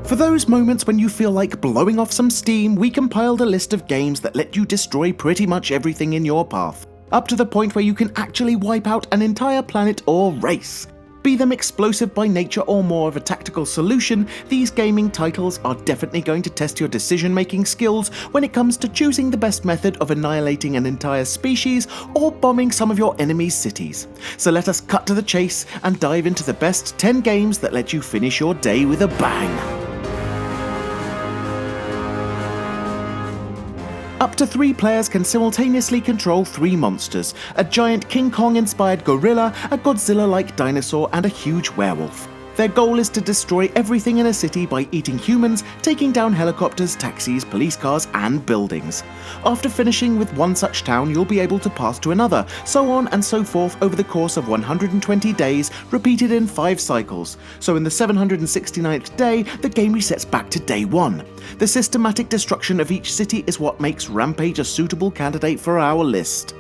For those moments when you feel like blowing off some steam, we compiled a list of games that let you destroy pretty much everything in your path, up to the point where you can actually wipe out an entire planet or race. Be them explosive by nature or more of a tactical solution, these gaming titles are definitely going to test your decision-making skills when it comes to choosing the best method of annihilating an entire species or bombing some of your enemies' cities. So let us cut to the chase and dive into the best 10 games that let you finish your day with a bang. Up to 3 players can simultaneously control 3 monsters: a giant King Kong-inspired gorilla, a Godzilla-like dinosaur, and a huge werewolf. Their goal is to destroy everything in a city by eating humans, taking down helicopters, taxis, police cars, and buildings. After finishing with one such town, you'll be able to pass to another, so on and so forth over the course of 120 days, repeated in 5 cycles. So in the 769th day, the game resets back to day 1. The systematic destruction of each city is what makes Rampage a suitable candidate for our list.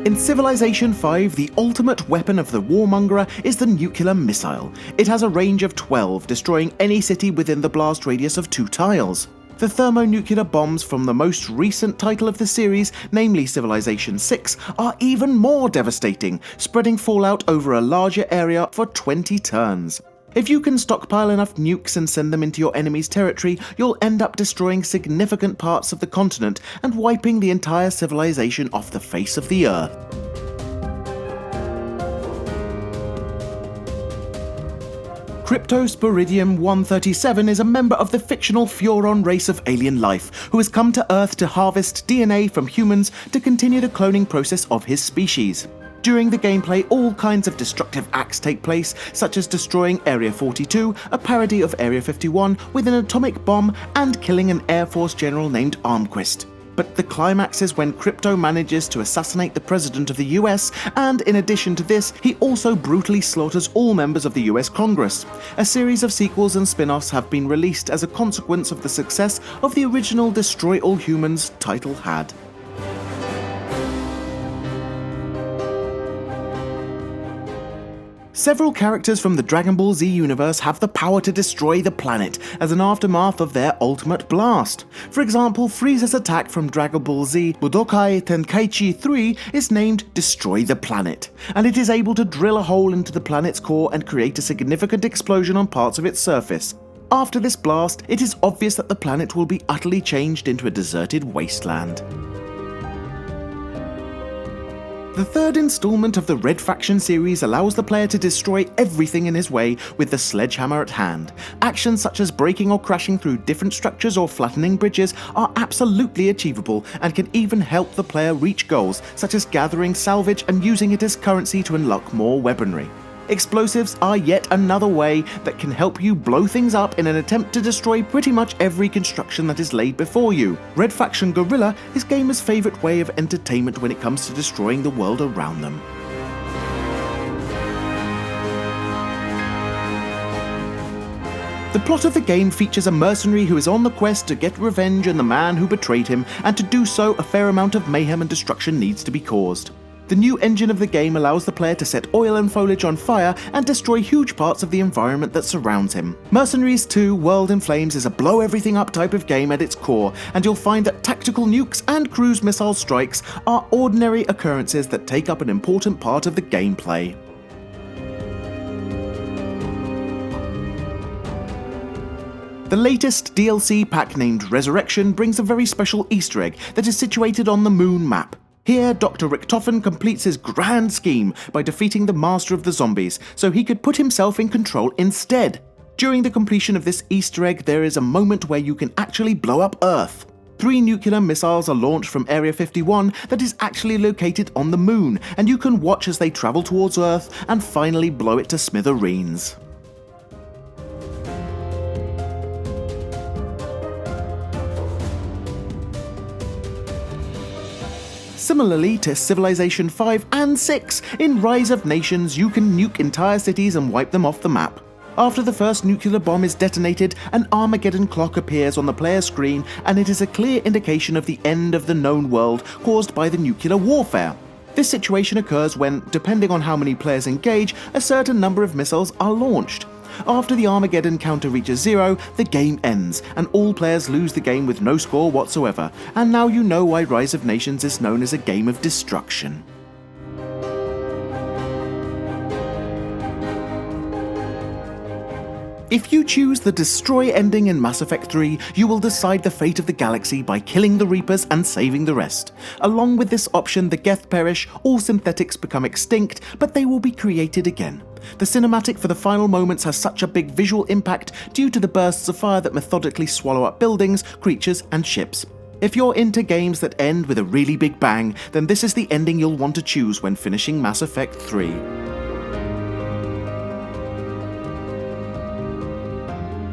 In Civilization V, the ultimate weapon of the warmongerer is the nuclear missile. It has a range of 12, destroying any city within the blast radius of 2 tiles. The thermonuclear bombs from the most recent title of the series, namely Civilization VI, are even more devastating, spreading fallout over a larger area for 20 turns. If you can stockpile enough nukes and send them into your enemy's territory, you'll end up destroying significant parts of the continent and wiping the entire civilization off the face of the earth. Cryptosporidium 137 is a member of the fictional Furon race of alien life, who has come to Earth to harvest DNA from humans to continue the cloning process of his species. During the gameplay, all kinds of destructive acts take place, such as destroying Area 42, a parody of Area 51, with an atomic bomb, and killing an Air Force general named Armquist. But the climax is when Crypto manages to assassinate the President of the US, and in addition to this, he also brutally slaughters all members of the US Congress. A series of sequels and spin-offs have been released as a consequence of the success of the original Destroy All Humans title had. Several characters from the Dragon Ball Z universe have the power to destroy the planet as an aftermath of their ultimate blast. For example, Frieza's attack from Dragon Ball Z Budokai Tenkaichi 3 is named Destroy the Planet, and it is able to drill a hole into the planet's core and create a significant explosion on parts of its surface. After this blast, it is obvious that the planet will be utterly changed into a deserted wasteland. The third installment of the Red Faction series allows the player to destroy everything in his way with the sledgehammer at hand. Actions such as breaking or crashing through different structures or flattening bridges are absolutely achievable and can even help the player reach goals such as gathering salvage and using it as currency to unlock more weaponry. Explosives are yet another way that can help you blow things up in an attempt to destroy pretty much every construction that is laid before you. Red Faction Guerrilla is gamers' favourite way of entertainment when it comes to destroying the world around them. The plot of the game features a mercenary who is on the quest to get revenge on the man who betrayed him, and to do so a fair amount of mayhem and destruction needs to be caused. The new engine of the game allows the player to set oil and foliage on fire and destroy huge parts of the environment that surrounds him. Mercenaries 2 World in Flames is a blow everything up type of game at its core, and you'll find that tactical nukes and cruise missile strikes are ordinary occurrences that take up an important part of the gameplay. The latest DLC pack named Resurrection brings a very special Easter egg that is situated on the moon map. Here, Dr. Richtofen completes his grand scheme by defeating the Master of the Zombies, so he could put himself in control instead. During the completion of this Easter egg, there is a moment where you can actually blow up Earth. 3 nuclear missiles are launched from Area 51 that is actually located on the moon, and you can watch as they travel towards Earth and finally blow it to smithereens. Similarly to Civilization 5 and 6, in Rise of Nations you can nuke entire cities and wipe them off the map. After the first nuclear bomb is detonated, an Armageddon clock appears on the player's screen, and it is a clear indication of the end of the known world caused by the nuclear warfare. This situation occurs when, depending on how many players engage, a certain number of missiles are launched. After the Armageddon counter reaches 0, the game ends, and all players lose the game with no score whatsoever, and now you know why Rise of Nations is known as a game of destruction. If you choose the Destroy ending in Mass Effect 3, you will decide the fate of the galaxy by killing the Reapers and saving the rest. Along with this option, the Geth perish, all synthetics become extinct, but they will be created again. The cinematic for the final moments has such a big visual impact due to the bursts of fire that methodically swallow up buildings, creatures, and ships. If you're into games that end with a really big bang, then this is the ending you'll want to choose when finishing Mass Effect 3.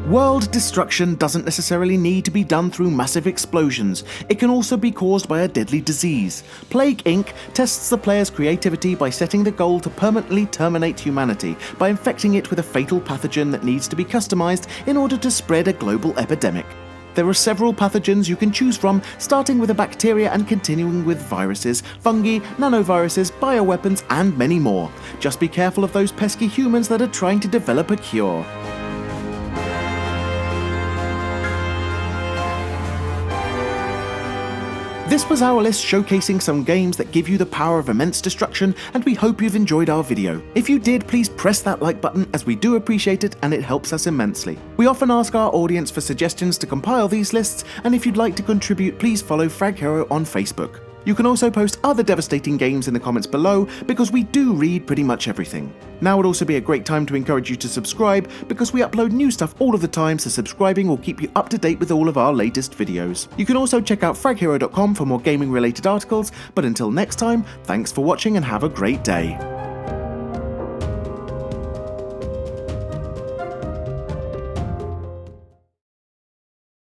World destruction doesn't necessarily need to be done through massive explosions. It can also be caused by a deadly disease. Plague Inc. tests the player's creativity by setting the goal to permanently terminate humanity by infecting it with a fatal pathogen that needs to be customized in order to spread a global epidemic. There are several pathogens you can choose from, starting with a bacteria and continuing with viruses, fungi, nanoviruses, bioweapons, and many more. Just be careful of those pesky humans that are trying to develop a cure. This was our list showcasing some games that give you the power of immense destruction, and we hope you've enjoyed our video. If you did, please press that like button, as we do appreciate it and it helps us immensely. We often ask our audience for suggestions to compile these lists, and if you'd like to contribute, please follow Frag Hero on Facebook. You can also post other devastating games in the comments below, because we do read pretty much everything. Now would also be a great time to encourage you to subscribe, because we upload new stuff all of the time, so subscribing will keep you up to date with all of our latest videos. You can also check out fraghero.com for more gaming related articles, but until next time, thanks for watching and have a great day.